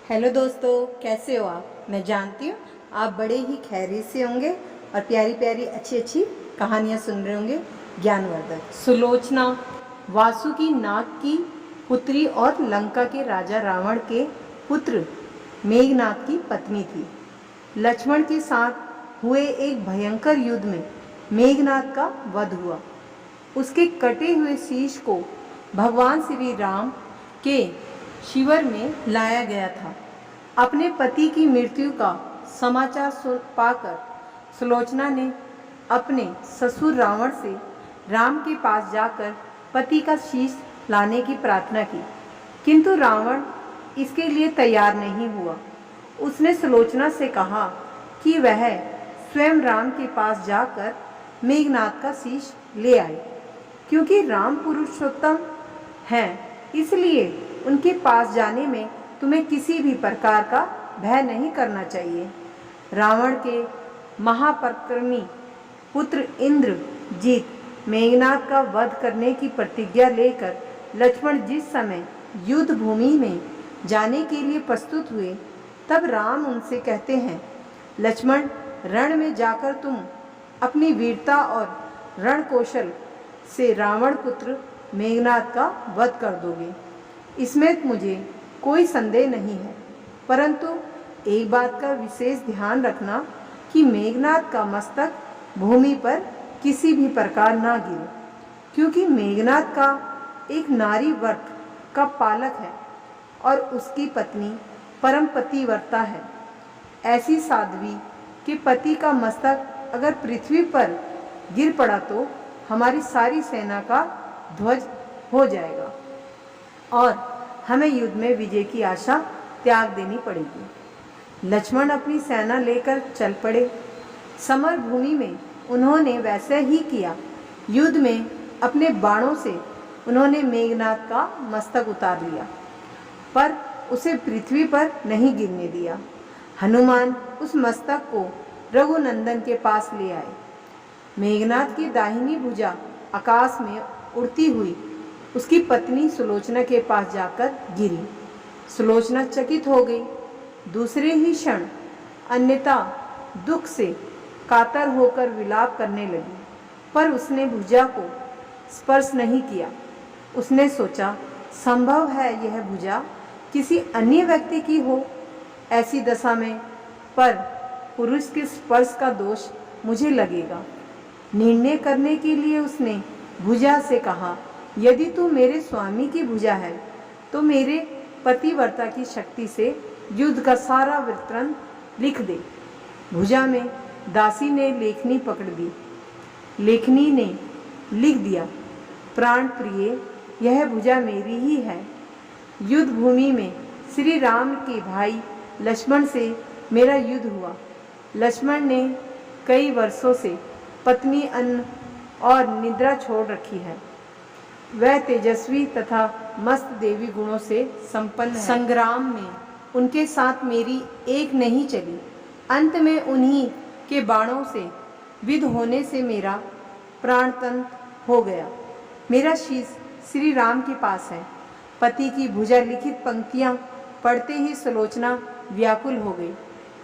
Hello दोस्तों, कैसे हो आप। मैं जानती हूँ आप बड़े ही खैरियत से होंगे और प्यारी प्यारी अच्छी अच्छी कहानियाँ सुन रहे होंगे ज्ञानवर्धक। सुलोचना वासुकी नाग की पुत्री और लंका के राजा रावण के पुत्र मेघनाद की पत्नी थी। लक्ष्मण के साथ हुए एक भयंकर युद्ध में मेघनाद का वध हुआ। उसके कटे हुए शीश को भगवान श्री राम के शिविर में लाया गया था। अपने पति की मृत्यु का समाचार पाकर सुलोचना ने अपने ससुर रावण से राम के पास जाकर पति का शीश लाने की प्रार्थना की, किंतु रावण इसके लिए तैयार नहीं हुआ। उसने सुलोचना से कहा कि वह स्वयं राम के पास जाकर मेघनाद का शीश ले आए, क्योंकि राम पुरुषोत्तम हैं, इसलिए उनके पास जाने में तुम्हें किसी भी प्रकार का भय नहीं करना चाहिए। रावण के महापराक्रमी पुत्र इंद्रजीत मेघनाद का वध करने की प्रतिज्ञा लेकर लक्ष्मण जिस समय युद्ध भूमि में जाने के लिए प्रस्तुत हुए, तब राम उनसे कहते हैं, लक्ष्मण, रण में जाकर तुम अपनी वीरता और रण कौशल से रावण पुत्र मेघनाद का वध कर दोगे। इसमें मुझे कोई संदेह नहीं है, परंतु एक बात का विशेष ध्यान रखना कि मेघनाद का मस्तक भूमि पर किसी भी प्रकार ना गिरे, क्योंकि मेघनाद का एक नारी वर्ग का पालक है और उसकी पत्नी परम पतिव्रता है। ऐसी साध्वी के पति का मस्तक अगर पृथ्वी पर गिर पड़ा तो हमारी सारी सेना का ध्वज हो जाएगा और हमें युद्ध में विजय की आशा त्याग देनी पड़ेगी। लक्ष्मण अपनी सेना लेकर चल पड़े। समर भूमि में उन्होंने वैसे ही किया। युद्ध में अपने बाणों से उन्होंने मेघनाद का मस्तक उतार लिया, पर उसे पृथ्वी पर नहीं गिरने दिया। हनुमान उस मस्तक को रघुनंदन के पास ले आए। मेघनाद की दाहिनी भुजा आकाश में उड़ती हुई उसकी पत्नी सुलोचना के पास जाकर गिरी। सुलोचना चकित हो गई। दूसरे ही क्षण अन्यथा दुख से कातर होकर विलाप करने लगी, पर उसने भुजा को स्पर्श नहीं किया। उसने सोचा, संभव है यह भुजा किसी अन्य व्यक्ति की हो। ऐसी दशा में पर पुरुष के स्पर्श का दोष मुझे लगेगा। निर्णय करने के लिए उसने भुजा से कहा, यदि तू मेरे स्वामी की भुजा है तो मेरे पतिव्रता की शक्ति से युद्ध का सारा वृत्तांत लिख दे। भुजा में दासी ने लेखनी पकड़ दी। लेखनी ने लिख दिया, प्राण प्रिय, यह भुजा मेरी ही है। युद्ध भूमि में श्री राम के भाई लक्ष्मण से मेरा युद्ध हुआ। लक्ष्मण ने कई वर्षों से पत्नी, अन्न और निद्रा छोड़ रखी है। वह तेजस्वी तथा मस्त देवी गुणों से संपन्न है। संग्राम में उनके साथ मेरी एक नहीं चली। अंत में उन्हीं के बाणों से विध होने से मेरा प्राणतंत्र हो गया। मेरा शीश श्री राम के पास है। पति की भुजा लिखित पंक्तियां पढ़ते ही सुलोचना व्याकुल हो गई।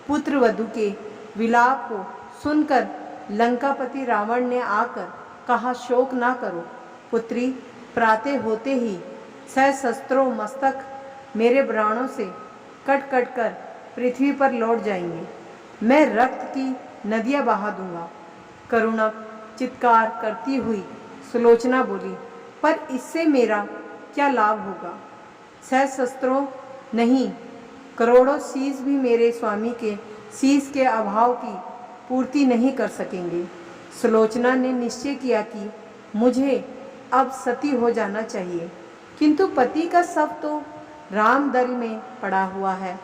पुत्र वधू के विलाप को सुनकर लंकापति रावण ने आकर कहा, शोक ना करो पुत्री, प्रातः होते ही सहस्त्रों मस्तक मेरे प्राणों से कट कट कर पृथ्वी पर लौट जाएंगे। मैं रक्त की नदियां बहा दूंगा। करुणा चित्कार करती हुई सुलोचना बोली, पर इससे मेरा क्या लाभ होगा। सहस्त्रों नहीं, करोड़ों शीश भी मेरे स्वामी के शीश के अभाव की पूर्ति नहीं कर सकेंगे। सुलोचना ने निश्चय किया कि मुझे अब सती हो जाना चाहिए, किंतु पति का शव तो रामदल में पड़ा हुआ है,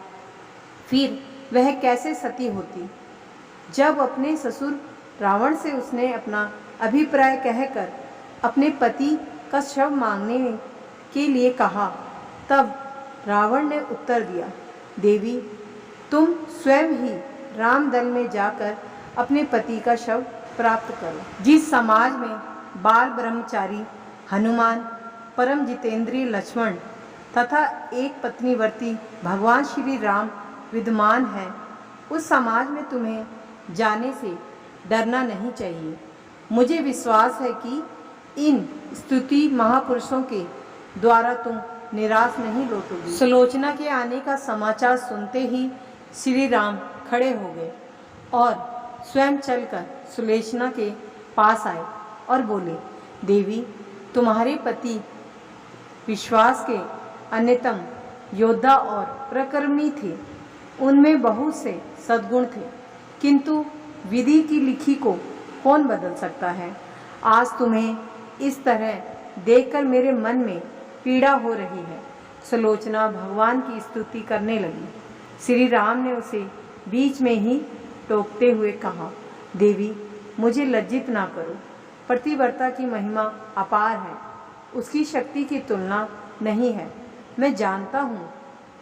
फिर वह कैसे सती होती। जब अपने ससुर रावण से उसने अपना अभिप्राय कहकर अपने पति का शव मांगने के लिए कहा, तब रावण ने उत्तर दिया, देवी, तुम स्वयं ही रामदल में जाकर अपने पति का शव प्राप्त करो। जिस समाज में बाल ब्रह्मचारी हनुमान, परम जितेंद्रिय लक्ष्मण तथा एक पत्नीवर्ती भगवान श्री राम विद्यमान है, उस समाज में तुम्हें जाने से डरना नहीं चाहिए। मुझे विश्वास है कि इन स्तुति महापुरुषों के द्वारा तुम निराश नहीं लौटोगे। सुलोचना के आने का समाचार सुनते ही श्री राम खड़े हो गए और स्वयं चलकर सुलोचना के पास आए और बोले, देवी, तुम्हारे पति विश्वास के अन्यतम योद्धा और प्रकर्मी थे। उनमें बहुत से सद्गुण थे, किंतु विधि की लिखी को कौन बदल सकता है। आज तुम्हें इस तरह देखकर मेरे मन में पीड़ा हो रही है। सुलोचना भगवान की स्तुति करने लगी। श्री राम ने उसे बीच में ही टोकते हुए कहा, देवी, मुझे लज्जित ना करो। पतिव्रता की महिमा अपार है, उसकी शक्ति की तुलना नहीं है। मैं जानता हूँ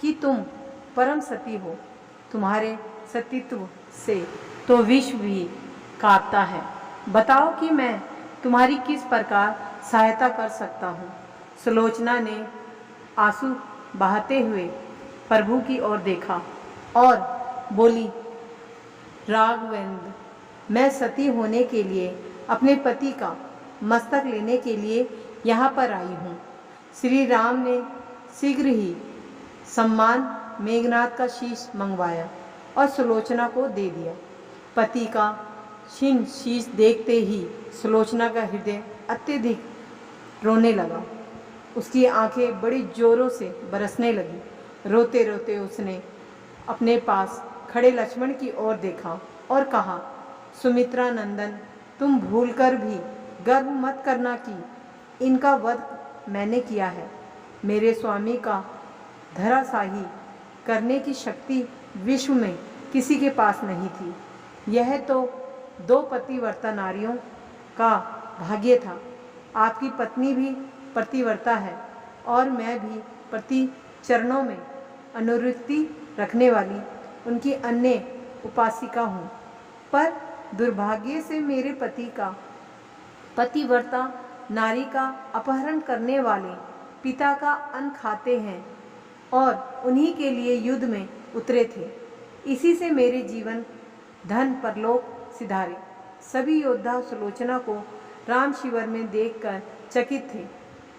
कि तुम परम सती हो। तुम्हारे सतीत्व से तो विश्व भी कांपता है। बताओ कि मैं तुम्हारी किस प्रकार सहायता कर सकता हूँ। सुलोचना ने आंसू बहाते हुए प्रभु की ओर देखा और बोली, राघवेंद्र, मैं सती होने के लिए अपने पति का मस्तक लेने के लिए यहाँ पर आई हूँ। श्री राम ने शीघ्र ही सम्मान मेघनाद का शीश मंगवाया और सुलोचना को दे दिया। पति का क्षीण शीश देखते ही सुलोचना का हृदय अत्यधिक रोने लगा। उसकी आंखें बड़ी जोरों से बरसने लगी। रोते रोते उसने अपने पास खड़े लक्ष्मण की ओर देखा और कहा, सुमित्रा नंदन, तुम भूलकर भी गर्व मत करना कि इनका वध मैंने किया है। मेरे स्वामी का धराशाही करने की शक्ति विश्व में किसी के पास नहीं थी। यह तो दो पतिव्रता नारियों का भाग्य था। आपकी पत्नी भी पतिव्रता है और मैं भी पति चरणों में अनुरक्ति रखने वाली उनकी अन्य उपासिका हूँ। पर दुर्भाग्य से मेरे पति का पतिव्रता नारी का अपहरण करने वाले पिता का अन्न खाते हैं और उन्हीं के लिए युद्ध में उतरे थे। इसी से मेरे जीवन धन परलोक सिधारे। सभी योद्धा सुलोचना को राम शिविर में देखकर चकित थे।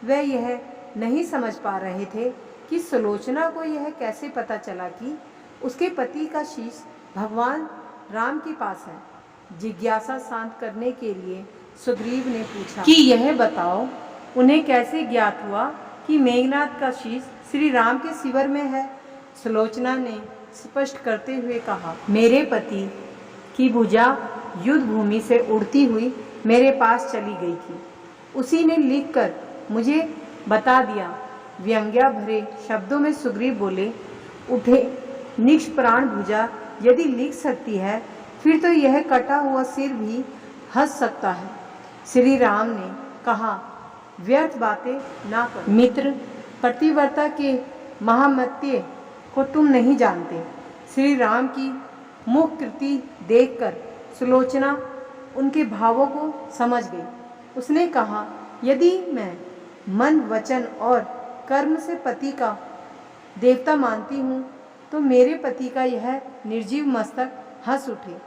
वे यह नहीं समझ पा रहे थे कि सुलोचना को यह कैसे पता चला कि उसके पति का शीश भगवान राम के पास है। जिज्ञासा शांत करने के लिए सुग्रीव ने पूछा कि यह बताओ, उन्हें कैसे ज्ञात हुआ कि मेघनाद का शीश श्री राम के शिविर में है। सुलोचना ने स्पष्ट करते हुए कहा, मेरे पति की भुजा युद्ध भूमि से उड़ती हुई मेरे पास चली गई थी। उसी ने लिखकर मुझे बता दिया। व्यंग्या भरे शब्दों में सुग्रीव बोले, उठे निष्प्राण भुजा यदि लिख सकती है, फिर तो यह कटा हुआ सिर भी हंस सकता है। श्री राम ने कहा, व्यर्थ बातें ना कर मित्र, पतिव्रता के महामत्य को तुम नहीं जानते। श्री राम की मुख कृति देखकर सुलोचना उनके भावों को समझ गई। उसने कहा, यदि मैं मन वचन और कर्म से पति का देवता मानती हूँ तो मेरे पति का यह निर्जीव मस्तक हंस उठे।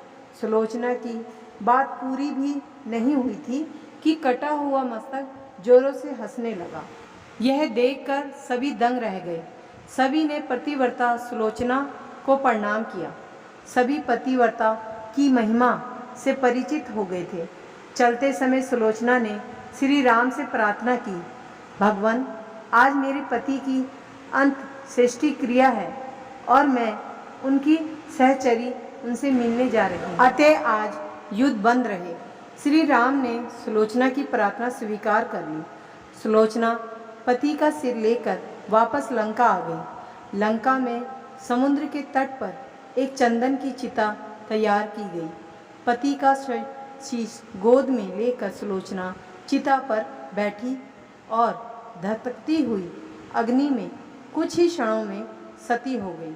सुलोचना की बात पूरी भी नहीं हुई थी कि कटा हुआ मस्तक जोरों से हंसने लगा। यह देखकर सभी दंग रह गए। सभी ने पतिव्रता सुलोचना को प्रणाम किया। सभी पतिव्रता की महिमा से परिचित हो गए थे। चलते समय सुलोचना ने श्री राम से प्रार्थना की, भगवान, आज मेरे पति की अंत सृष्टि क्रिया है और मैं उनकी सहचरी उनसे मिलने जा रही हूँ, अतः आज युद्ध बंद रहे। श्री राम ने सुलोचना की प्रार्थना स्वीकार कर ली। सुलोचना पति का सिर लेकर वापस लंका आ गई। लंका में समुद्र के तट पर एक चंदन की चिता तैयार की गई। पति का शीश गोद में लेकर सुलोचना चिता पर बैठी और धधकती हुई अग्नि में कुछ ही क्षणों में सती हो गई।